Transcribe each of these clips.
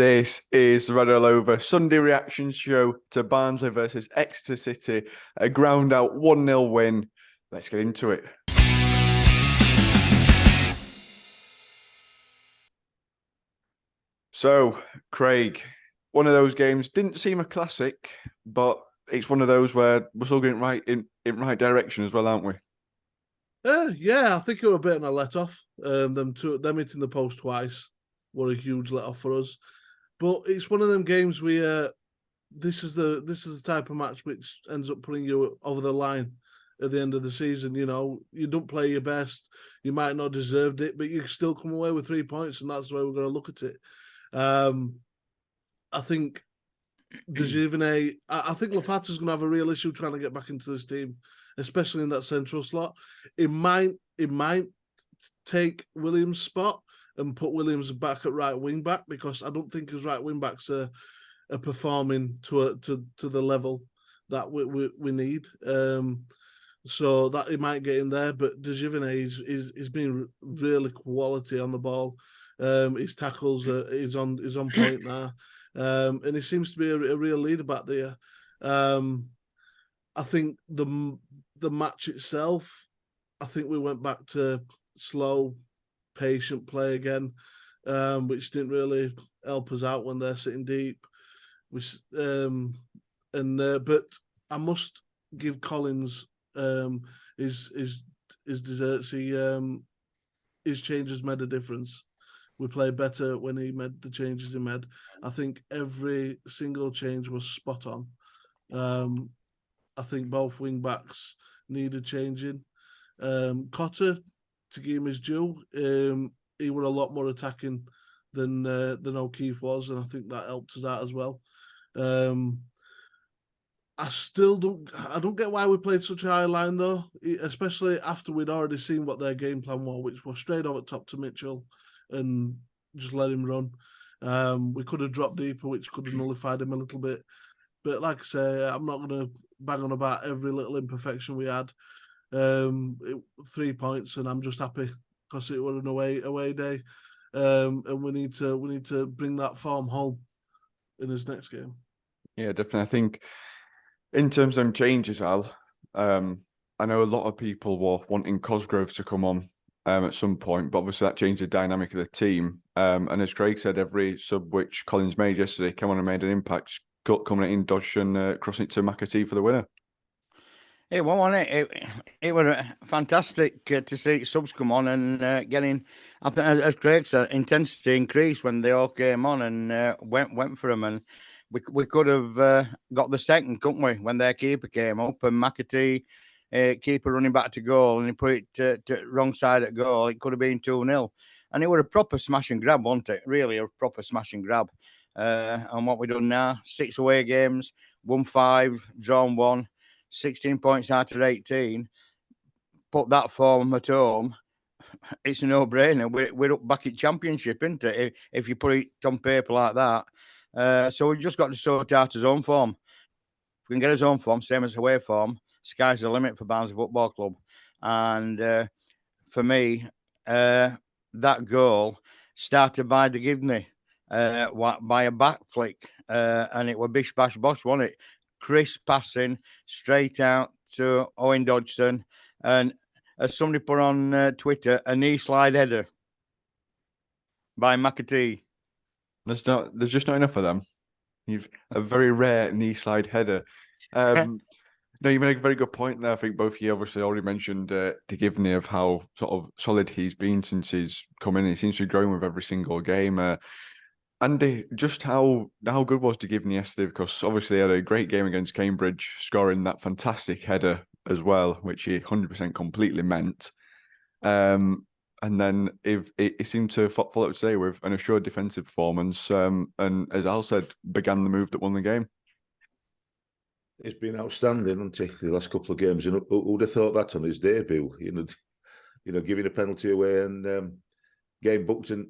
This is the Red All Over Sunday reaction show to Barnsley versus Exeter City. A ground out 1-0 win. Let's get into it. So, Craig, one of those games didn't seem a classic, but it's one of those where we're still going right in right direction as well, aren't we? Yeah, I think it was a bit of a let-off. Them hitting the post twice were a huge let-off for us. But it's one of them games where this is the type of match which ends up putting you over the line at the end of the season. You know, you don't play your best, you might not deserved it, but you still come away with 3 points, and that's the way we're going to look at it. I think I think Lapata's going to have a real issue trying to get back into this team, especially in that central slot. It might take Williams' spot and put Williams back at right wing back, because I don't think his right wing backs are performing to the level that we need. So that he might get in there, but Dejevene is been really quality on the ball. His tackles is on point now, and he seems to be a real leader back there. I think the match itself, I think we went back to slow, patient play again, which didn't really help us out when they're sitting deep. But I must give Collins his desserts. His changes made a difference. We played better when he made the changes he made. I think every single change was spot on. I think both wing backs needed changing. Cotter, to give him his due, he were a lot more attacking than O'Keefe was, and I think that helped us out as well. I don't get why we played such a high line though, especially after we'd already seen what their game plan was, which was straight over top to Mitchell and just let him run. We could have dropped deeper, which could have nullified him a little bit. But like I say, I'm not going to bang on about every little imperfection we had. 3 points, and I'm just happy because it was an away day, and we need to bring that form home in his next game. Yeah, definitely. I think in terms of changes, Al, I know a lot of people were wanting Cosgrove to come on at some point, but obviously that changed the dynamic of the team. And as Craig said, every sub which Collins made yesterday came on and made an impact. Coming in, Dodge, and crossing it to McAtee for the winner. It wasn't it? It was fantastic to see subs come on and getting, I think, as Craig said, intensity increased when they all came on and went for them. And we could have got the second, couldn't we, when their keeper came up and McAtee, keeper running back to goal, and he put it to wrong side at goal. It could have been 2-0. And it was a proper smash and grab, wasn't it? Really a proper smash and grab. And what we've done now, 6 away games, won 5, drawn 1. 16 points out of 18. Put that form at home, it's a no-brainer. We're up back in Championship, isn't it? If you put it on paper like that. So we've just got to sort out his own form. If we can get his own form, same as away form, sky's the limit for Barnsley Football Club. And for me, that goal started by Degivney, by a back flick. And it was bish, bash, bosh, wasn't it? Crisp passing straight out to Owen Dodgson, and as somebody put on Twitter, a knee slide header by McAtee. There's just not enough of them. You've a very rare knee slide header. No, you made a very good point there. I think both of you obviously already mentioned Degivney of how sort of solid he's been since he's come in. He seems to be growing with every single game. Andy, just how good was Degivney yesterday? Because obviously he had a great game against Cambridge, scoring that fantastic header as well, which he 100% completely meant. And then it seemed to follow up today with an assured defensive performance. And as Al said, began the move that won the game. He's been outstanding, hasn't he, the last couple of games? And who would have thought that on his debut? You know, giving a penalty away and game booked and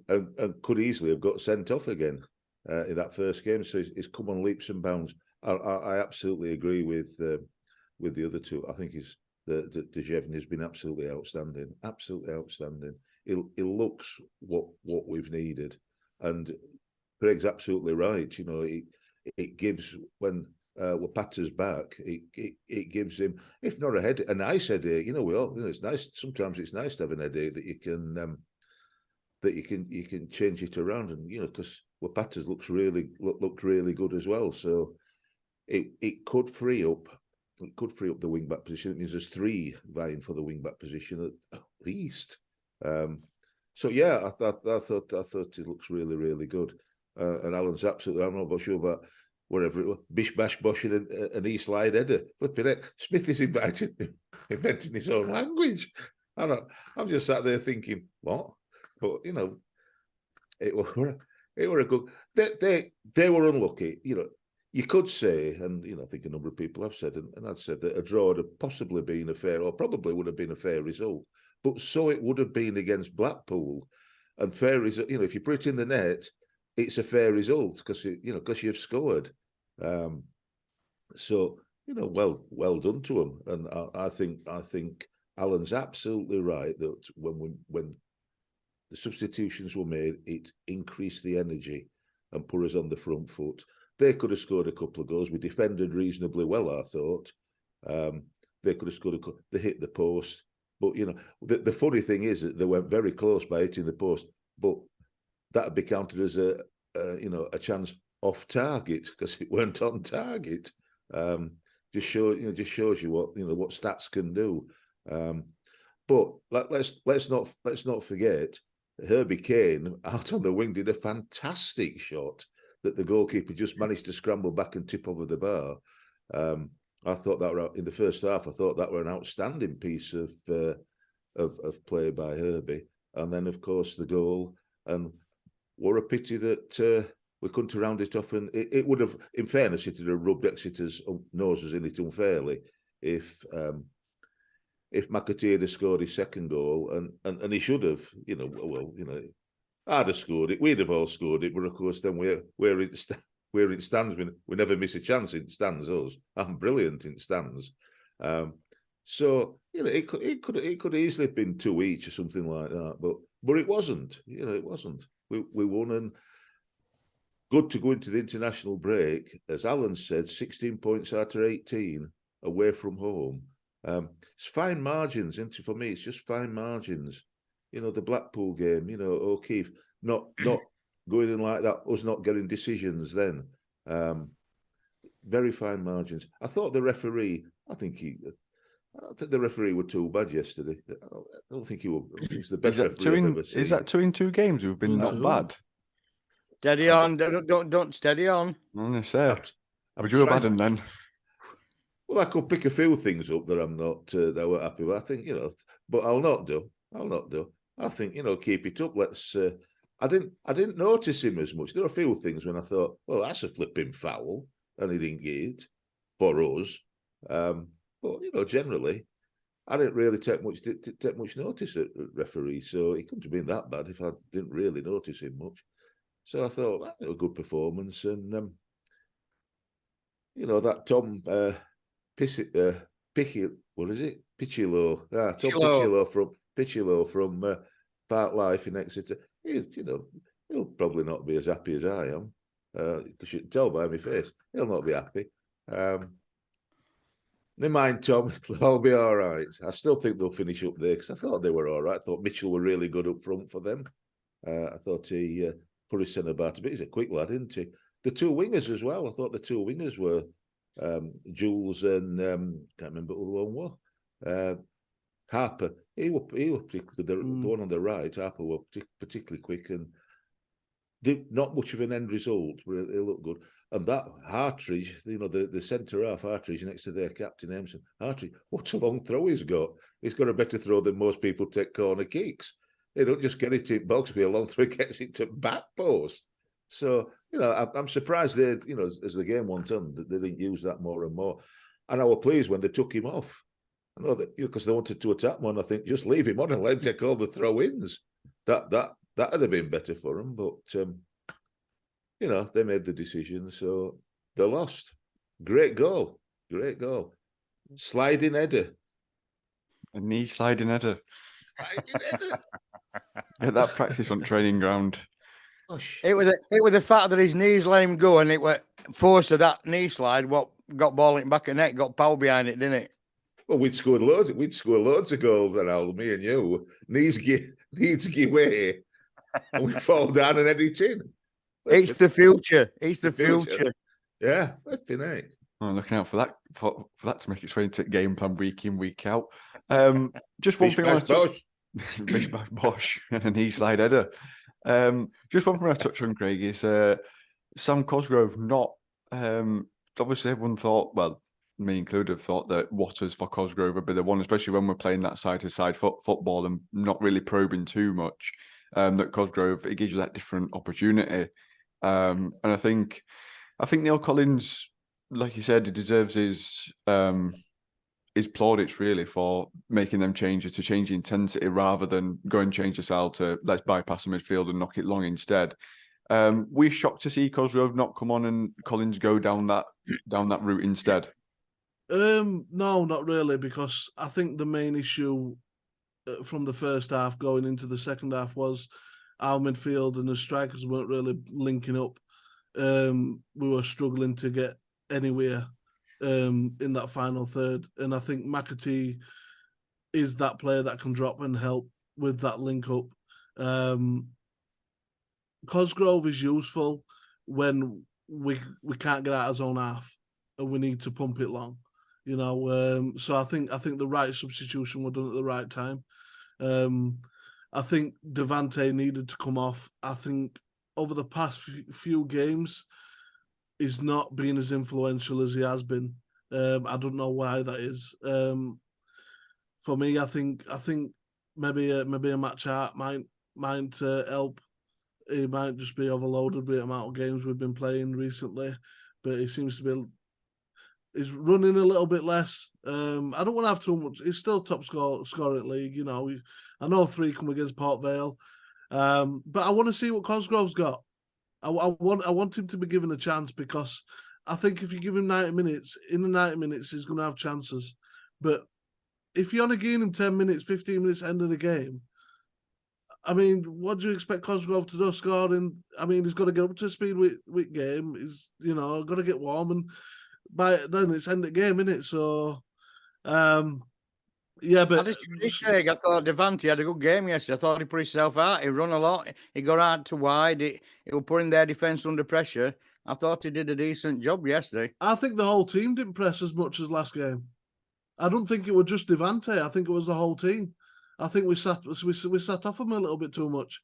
could easily have got sent off again in that first game. So he's come on leaps and bounds. I absolutely agree with the other two. I think Dejevney has been absolutely outstanding. Absolutely outstanding. He looks what we've needed, and Craig's absolutely right. You know, it gives when Wapata's back, it gives him, if not a nice headache. You know, it's nice. Sometimes it's nice to have an headache that you can change it around, and you know, because Wapata's looked really good as well. So it could free up. It could free up the wing back position. It means there's 3 vying for the wing back position at least. So yeah, I thought it looks really, really good. And Alan's absolutely. I'm not sure about whatever it was. Bish bash bosh and an east slide header. Flipping it. Smith is inventing his own language. I'm just sat there thinking, what? But you know, it were a good. They were unlucky. You know, you could say, and you know, I think a number of people have said, and I'd said that a draw would have possibly been a fair, or probably would have been a fair result. But so it would have been against Blackpool, and fair result. You know, if you put it in the net, it's a fair result because you've scored. So you know, well done to them. And I think Alan's absolutely right that when the substitutions were made, it increased the energy and put us on the front foot. They could have scored a couple of goals. We defended reasonably well, I thought. They could have scored a couple. They hit the post. But, you know, the funny thing is that they went very close by hitting the post, but that would be counted as a chance off target because it weren't on target. Just shows you what stats can do. But let's not forget Herbie Kane out on the wing did a fantastic shot that the goalkeeper just managed to scramble back and tip over the bar. I thought that were in the first half. I thought that were an outstanding piece of play by Herbie, and then of course the goal. And what a pity that we couldn't round it off. And it would have, in fairness, it would have rubbed Exeter's noses in it unfairly if McAtee had scored his second goal, and he should have. You know, well, you know, I'd have scored it. We'd have all scored it, but of course, then we're in stands. We never miss a chance in stands. Us, I'm brilliant in stands. So you know, it could easily have been 2 each or something like that, but it wasn't. You know, it wasn't. We won, and good to go into the international break, as Alan said, 16 points out of 18 away from home. It's fine margins, isn't it? For me, it's just fine margins. You know, the Blackpool game, you know, O'Keefe not going in like that, us not getting decisions then. Very fine margins. I thought the referee, I think the referee were too bad yesterday. I don't think he was. I think he's the best referee I've ever seen. Is that 2 in 2 games who've been not bad? Steady on, don't steady on. I'm going to say, but you were bad, and then. Well, I could pick a few things up that I'm not that I weren't happy with. I think, you know, but I'll not do. I think, you know, keep it up. Let's. I didn't notice him as much. There were a few things when I thought, well, that's a flipping foul, and he didn't get it for us. But you know, generally, I didn't really take much notice at referee, so he couldn't have been that bad if I didn't really notice him much. So I thought that was a good performance, and you know, that Tom what is it? Pichilo. Tom Pichilo from Park Life in Exeter. He'll probably not be as happy as I am, because you can tell by my face. He'll not be happy. Never mind, Tom. It'll all be all right. I still think they'll finish up there because I thought they were all right. I thought Mitchell were really good up front for them. I thought he put his centre back a bit. He's a quick lad, isn't he? The 2 wingers as well. I thought the 2 wingers were Jules and can't remember who the one was. Harper. He was particularly the one on the right. Harper were particularly quick and did not much of an end result, but it looked good. And that Hartridge, you know, the centre half Hartridge next to their captain Emerson. Hartridge, what a long throw he's got. He's got a better throw than most people take corner kicks. They don't just get it in box, be a long throw, gets it to back post. So, you know, I'm surprised they, you know, as the game went on, that they didn't use that more and more. And I was pleased when they took him off. I know that, you know, because they wanted to attack one. I think just leave him on and let him take all the throw-ins. That would have been better for him, but you know, they made the decision, so they lost. Great goal. Sliding header. A knee sliding header. Get that practice on training ground. It was the fact that his knees let him go, and it was force of that knee slide. What got ball in the back of the net, got power behind it, didn't it? Well, we'd scored loads of goals around me and you. Knees give way, and we fall down and head it in. It's the future. It's the future. Yeah, that's been it. I'm looking out for that for that to make its way into game plan week in, week out. Just one thing I want to Bish bash bosh and a knee slide header. Just one thing I touch on, Craig, is Sam Cosgrove not obviously everyone thought, well, me included, thought that Watters for Cosgrove would be the one, especially when we're playing that side-to-side football and not really probing too much. That Cosgrove, it gives you that different opportunity. And I think Neil Collins, like you said, he deserves his plaudits really for making them changes to change the intensity rather than go and change the style to let's bypass the midfield and knock it long instead. We're shocked to see Cosgrove not come on and Collins go down that route instead. No, not really, because I think the main issue from the first half going into the second half was our midfield and the strikers weren't really linking up. We were struggling to get anywhere in that final third, and I think McAtee is that player that can drop and help with that link up. Cosgrove is useful when we can't get out of zone half and we need to pump it long, you know. So I think the right substitution were done at the right time. I think Devante needed to come off. I think over the past few games, he's not been as influential as he has been. I don't know why that is. For me, I think maybe a match out might help. He might just be overloaded with the amount of games we've been playing recently, but he seems to be. He's running a little bit less. I don't want to have too much. He's still top scorer at league. You know, I know 3 come against Port Vale, but I want to see what Cosgrove's got. I want him to be given a chance, because I think if you give him 90 minutes, in the 90 minutes he's going to have chances. But if you only give him 10 minutes, 15 minutes end of the game, I mean, what do you expect Cosgrove to do? Scoring? I mean, he's got to get up to speed with game. He's, you know, got to get warm, and by then it's end of game, isn't it? So, yeah, but Craig, I thought Devante had a good game yesterday. I thought he put himself out. He run a lot. He got out to wide. He was putting their defence under pressure. I thought he did a decent job yesterday. I think the whole team didn't press as much as last game. I don't think it was just Devante. I think it was the whole team. I think we sat off him a little bit too much,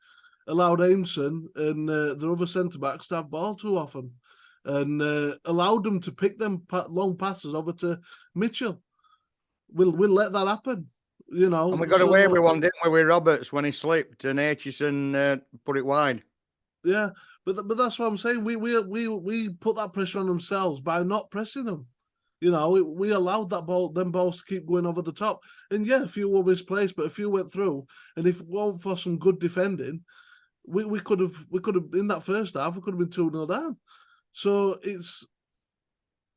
allowed Aimson and the other centre backs to have ball too often, and allowed them to pick them long passes over to Mitchell. We'll let that happen, you know. And we got away with one, didn't we, with Roberts when he slipped and Aitchison put it wide. Yeah, but that's what I'm saying. We put that pressure on themselves by not pressing them. You know, we allowed them balls to keep going over the top. And yeah, a few were misplaced, but a few went through. And if it weren't for some good defending, we could have in that first half we could have been 2-0 down. So it's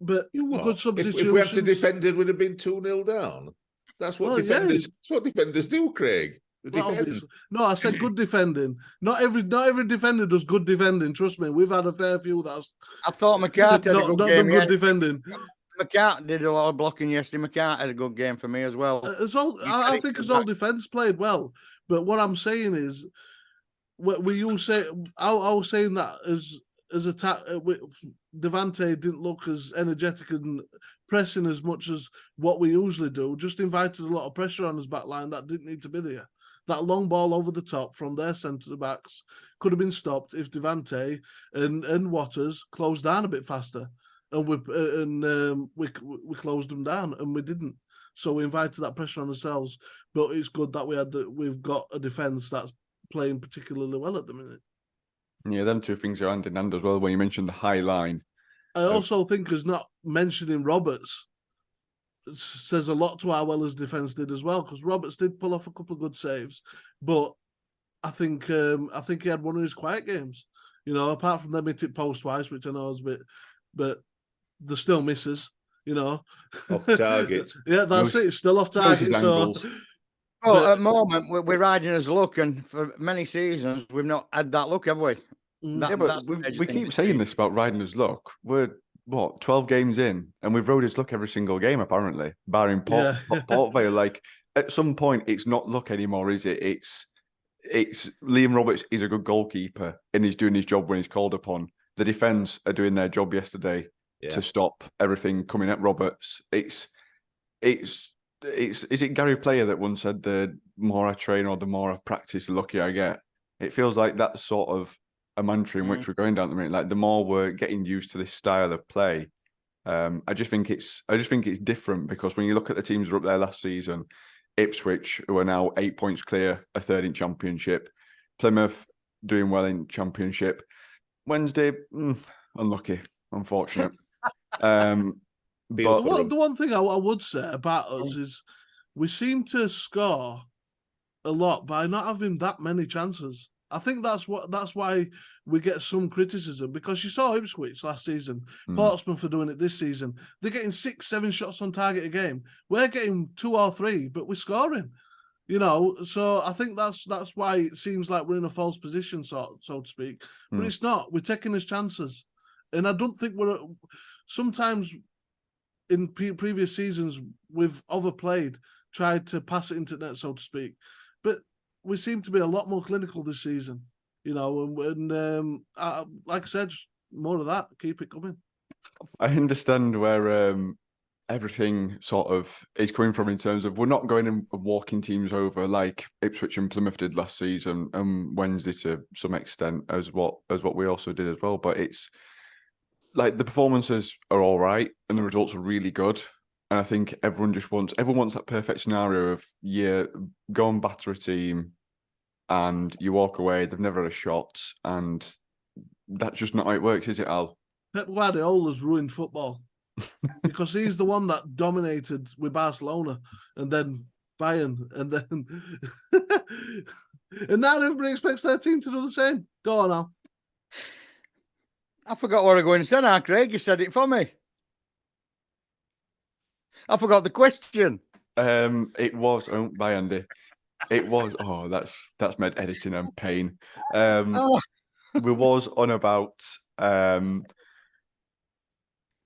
good substitutions. If we had to defend it, would have been 2-0 down. That's what defenders. Yeah. That's what defenders do, Craig. No, I said good defending. Not every defender does good defending. Trust me, we've had a fair few. I thought McCart had a good game. Good defending. McCart did a lot of blocking yesterday. McCart had a good game for me as well. I think his whole defence played well. But what I'm saying is, I was saying that as attack, Devante didn't look as energetic and pressing as much as what we usually do. Just invited a lot of pressure on his back line that didn't need to be there. That long ball over the top from their centre backs could have been stopped if Devante and Watters closed down a bit faster. And we closed them down, and we didn't. So we invited that pressure on ourselves. But it's good that we've got a defence that's playing particularly well at the minute. Yeah, them two things are hand in hand as well. When you mentioned the high line, I also think as not mentioning Roberts says a lot to how well his defence did as well, because Roberts did pull off a couple of good saves, but I think he had one of his quiet games. You know, apart from them hitting post twice, which I know is a bit, but they're still misses, you know. Off target. Yeah, that's it. It's still off target. So, at the moment, we're riding his luck, and for many seasons, we've not had that luck, have we? Yeah, but we keep saying this about riding his luck. We're 12 games in, and we've rode his luck every single game, apparently, barring Port Vale. Like, at some point, it's not luck anymore, is it? It's Liam Roberts is a good goalkeeper, and he's doing his job when he's called upon. The defence are doing their job yesterday to stop everything coming at Roberts. Is it Gary Player that once said, the more I train or the more I practice, the luckier I get? It feels like that's sort of a mantra in which we're going down the minute. Like, the more we're getting used to this style of play, I just think it's different, because when you look at the teams that were up there last season, Ipswich, who are now 8 points clear, a third in Championship, Plymouth doing well in Championship, Wednesday unlucky, unfortunate. But the one thing I would say about us is we seem to score a lot by not having that many chances. I think that's why we get some criticism, because you saw Ipswich last season, Portsmouth are doing it this season. They're getting 6-7 shots on target a game. We're getting 2 or 3, but we're scoring. So I think that's why it seems like we're in a false position, so to speak. But it's not. We're taking his chances, and I don't think we're. Sometimes in previous seasons we've overplayed, tried to pass it into net, so to speak, but we seem to be a lot more clinical this season, and like I said, just more of that. Keep it coming. I understand where everything sort of is coming from, in terms of we're not going and walking teams over like Ipswich and Plymouth did last season, and Wednesday to some extent as what we also did as well. But it's like the performances are all right and the results are really good. And I think everyone wants that perfect scenario of go and batter a team and you walk away, they've never had a shot, and that's just not how it works, is it, Al? Pep Guardiola's ruined football because he's the one that dominated with Barcelona and then Bayern, and then and now everybody expects their team to do the same. Go on, Al. I forgot what I was going to say now, Craig. You said it for me. I forgot the question. It was owned by Andy. It was that's made editing and pain. We was on about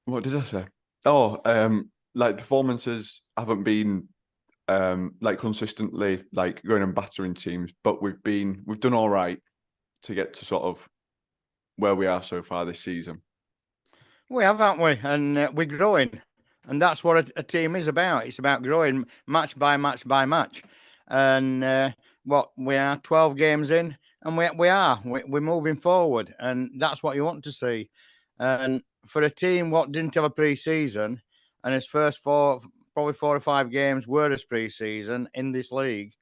what did I say? Like performances haven't been like consistently like going and battering teams, but we've done all right to get to sort of where we are so far this season. We have, haven't we? And we're growing. And that's what a team is about. It's about growing match by match by match. And we are 12 games in, and we're moving forward. And that's what you want to see. And for a team what didn't have a pre-season, and its first probably 4 or 5 games were as pre-season in this league,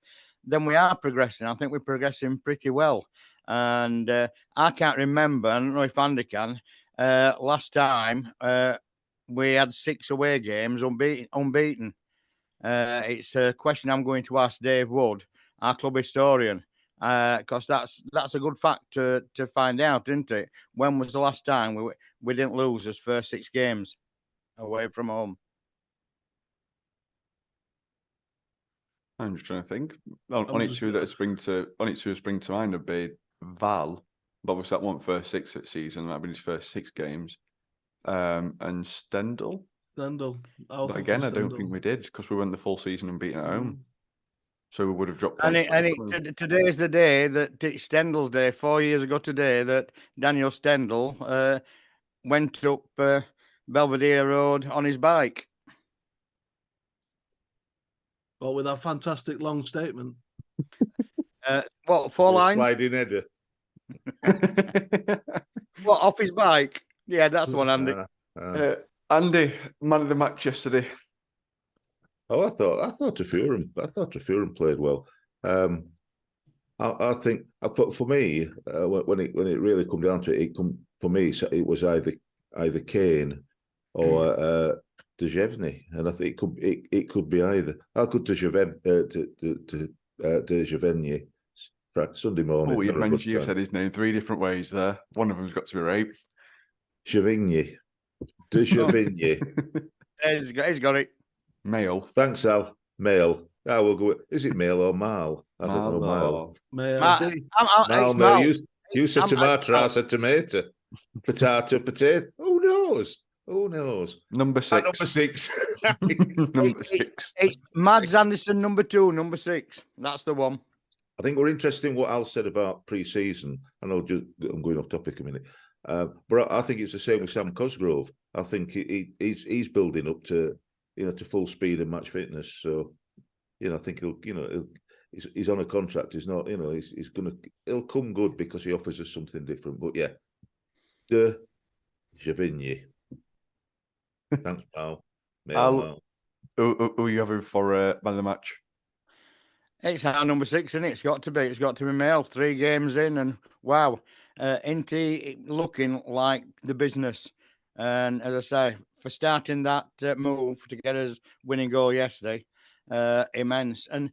then we are progressing. I think we're progressing pretty well. And I can't remember, I don't know if Andy can, last time we had 6 away games unbeaten. It's a question I'm going to ask Dave Wood, our club historian, because that's a good fact to find out, isn't it? When was the last time we didn't lose those first 6 games away from home? I'm just trying to think. Only two that spring to mind would be Val, but obviously that wasn't first 6 at season. That'd been his first 6 games. And Stendhal. But again, I don't think we did, because we went the full season unbeaten at home. So we would have dropped points. Today's the day that it's Stendhal's day. 4 years ago today, that Daniel Stendhal went up Belvedere Road on his bike. Well, with that fantastic long statement. 4 lines? Sliding header. What, off his bike? Yeah, that's the one, Andy. Andy, man of the match yesterday. I thought Trefuran played well. I think for me, when it really come down to it, for me it was either Kane or Dejevny, and I think it could be either. How could Dejevny Sunday morning? Oh, you said his name 3 different ways there. One of them's got to be right. Javigny. Dejevny. He's got it. Male. Thanks, Al. Male. We'll go. Is it male or Mal? I don't know. Mal. It's Mal. You said tomato, I said tomato. Potato, potato. Who knows? Who knows? Number 6. Number 6. Number 6. It's Mads Anderson, number 2, number 6. That's the one. I think we're interested in what Al said about pre-season. I know I'm going off topic a minute, but I think it's the same with Sam Cosgrove. I think he's building up to to full speed and match fitness. So I think he's on a contract. He's not he'll come good because he offers us something different. But yeah, De Javigny. Thanks, pal. Who are you having for man of the match? It's our number 6, isn't it? It's got to be. It's got to be Mail. 3 games in, and wow, Inti looking like the business. And as I say, for starting that move to get us winning goal yesterday, immense. And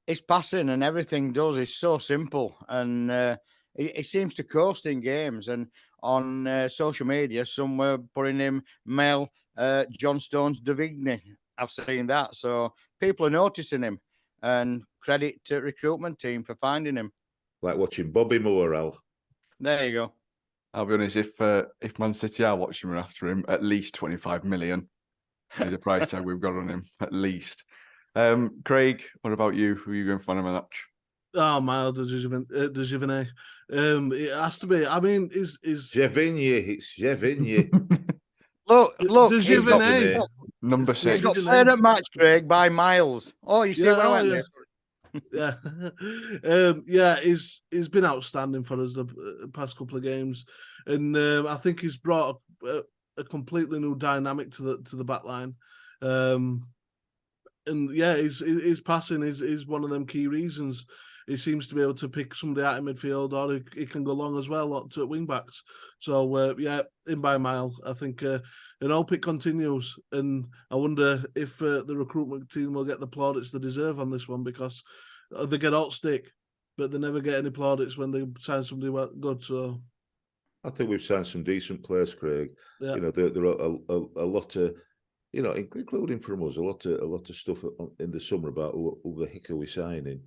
his passing and everything does is so simple, and he seems to coast in games. And on social media, some were putting him Mel John Stones Davigny. I've seen that, so people are noticing him. And credit to recruitment team for finding him. Like watching Bobby Moore, Al. There you go. I'll be honest, if Man City are watching him after him, at least 25 million is the price tag we've got on him, at least. Craig, what about you? Who are you going for man of the match? Oh, Miles Dujevene. It has to be. I mean, is Javigny? It's Javigny. Look, Dujevene. Number 6. He's got played at match, Craig, by Miles. Oh, you see what I went there? Yeah. He's been outstanding for us the past couple of games, and I think he's brought a completely new dynamic to the back line. And yeah, his passing is one of them key reasons. He seems to be able to pick somebody out in midfield, or he can go long as well to wing backs. So yeah, in by a mile. I think and hope it continues. And I wonder if the recruitment team will get the plaudits they deserve on this one, because they get hot stick, but they never get any plaudits when they sign somebody good. So I think we've signed some decent players, Craig. Yeah. There are a lot of, including from us, a lot of stuff in the summer about who the heck are we signing.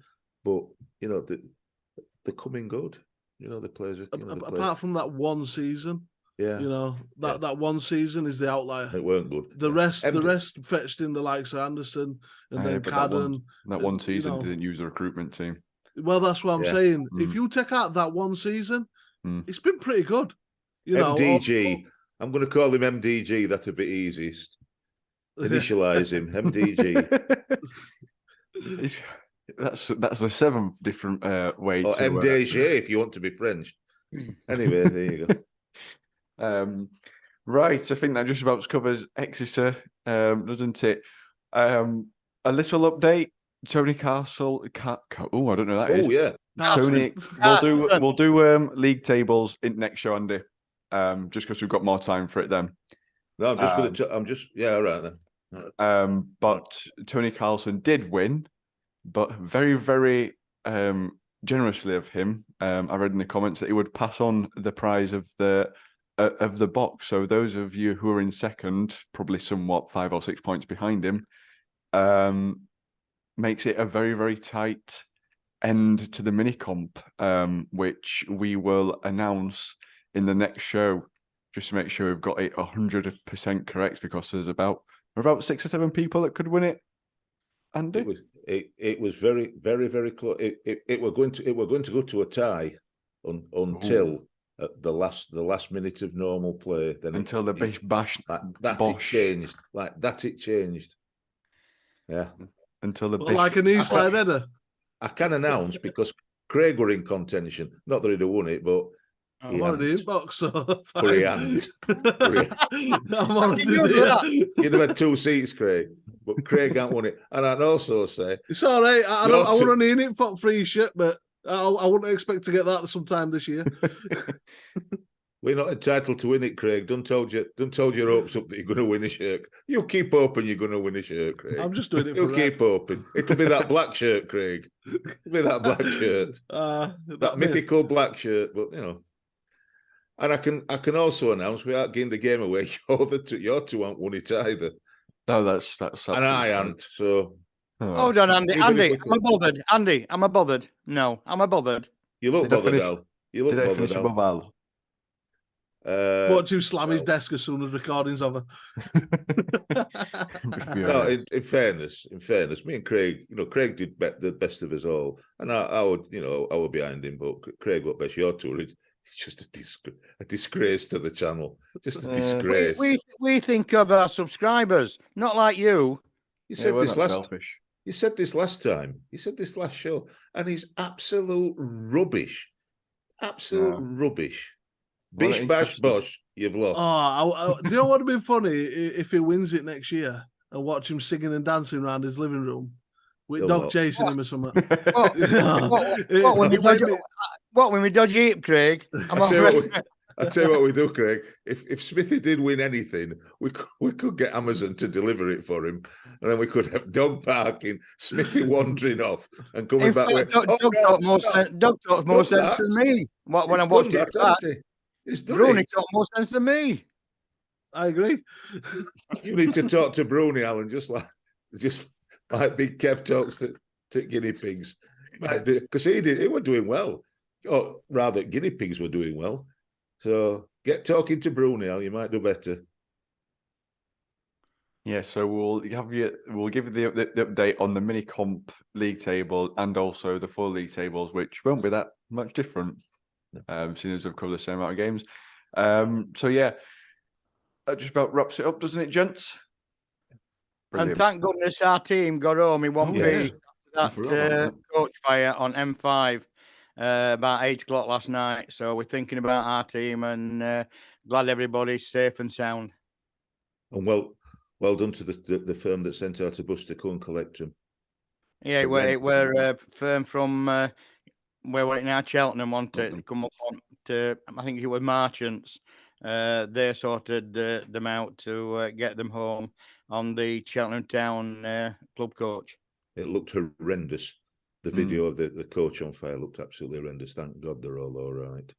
But they're coming good. The players are. Apart from that one season, yeah, that one season is the outlier. It weren't good. The rest fetched in the likes of Anderson and then Cadden. That one season didn't use a recruitment team. Well, that's what I'm saying. If you take out that one season, it's been pretty good. MDG. I'm going to call him MDG. That's a bit easiest. Initialize him, MDG. That's a 7 different ways. Or MDG if you want to be French. Anyway, there you go. Right, I think that just about covers Exeter, doesn't it? A little update. Tony Castle. I don't know that is. Oh yeah, Tony. We'll do league tables in next show, Andy. Just because we've got more time for it then. No, I'm just going to. All right then. But Tony Carlson did win, but very, very generously of him. I read in the comments that he would pass on the prize of the box. So those of you who are in second, probably somewhat 5 or 6 points behind him, makes it a very, very tight end to the mini comp, which we will announce in the next show, just to make sure we've got it 100% correct, because there's about 6 or 7 people that could win it. Andy, it was very, very, very close. It were going to go to a tie until the last minute of normal play. Then until the bish bash it changed. Like that, it changed. Yeah. Until the like a knee slide header. I can announce because Craig were in contention. Not that he'd have won it, but I'm already in box, so fine. I'm already there. You'd have had 2 seats, Craig, but Craig ain't won it. And I'd also say it's all right. I wouldn't need it for free shit, but I wouldn't expect to get that sometime this year. We're not entitled to win it, Craig. Don't hold your hopes up that you're going to win a shirt. You keep hoping you're going to win a shirt, Craig. I'm just doing it. You keep hoping. It'll be that black shirt, Craig. It'll be that black shirt. That mythical black shirt, but And I can also announce without giving the game away, your two aren't won it either. No, that's and I aren't. So hold on, Andy. I'm a bothered. Andy, I'm a bothered. No, I'm a bothered. You look bothered, Al. You look Did I bothered finish out. above Al? Watch him slam his well. desk as soon as recording's over. No, in fairness, me and Craig, Craig did the best of us all, and I would, I were behind him. But Craig, what best your tour? It's just a disgrace to the channel, just a disgrace. We think of our subscribers, not like you. You said we're this not last. selfish. You said this last time. You said this last show, and he's absolute rubbish. Absolute rubbish. Well, Bish bash bosh, you've lost. Do you know what would have been funny if he wins it next year and watch him singing and dancing around his living room with He'll dog not. chasing him or something? What when we dodgy heap, Craig? I tell you what we do, Craig. If Smithy did win anything, we could get Amazon to deliver it for him, and then we could have dog barking, Smithy wandering off and coming back with. Dog talks more sense than me. When I watched it back, Bruni talked more sense than me. I agree. You need to talk to Bruni, Alan, just like Big Kev talks to guinea pigs, because he was doing well, or rather, guinea pigs were doing well. So get talking to Bruni, Al. You might do better. Yeah, so we'll give you the update on the mini comp league table and also the full league tables, which won't be that much different, seeing as we've covered the same amount of games. So yeah, that just about wraps it up, doesn't it, gents? Brilliant. And thank goodness our team got home in one piece after that coach fire on M5 about 8 o'clock last night. So we're thinking about our team and glad everybody's safe and sound. And well done to the firm that sent out a bus to come and collect them. Yeah, we're firm from where we're now, Cheltenham, wanted to come up on to, I think it was Marchants. They sorted them out to get them home on the Cheltenham Town club coach. It looked horrendous. The video of the coach on fire looked absolutely horrendous. Thank God they're all right.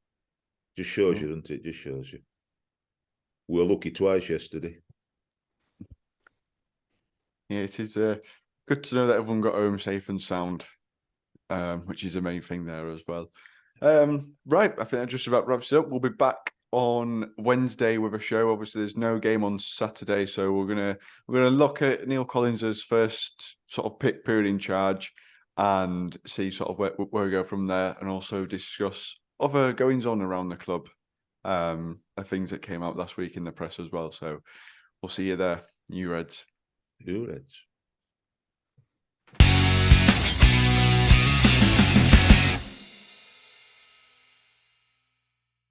Just shows you, doesn't it? Just shows you. We were lucky twice yesterday. Yeah, it is good to know that everyone got home safe and sound, which is the main thing there as well. Right, I think that just about wraps it up. We'll be back on Wednesday with a show. Obviously, there's no game on Saturday, so we're gonna look at Neil Collins's first sort of pick period in charge and see sort of where we go from there, and also discuss other goings on around the club, things that came out last week in the press as well. So we'll see you there, you Reds. You Reds.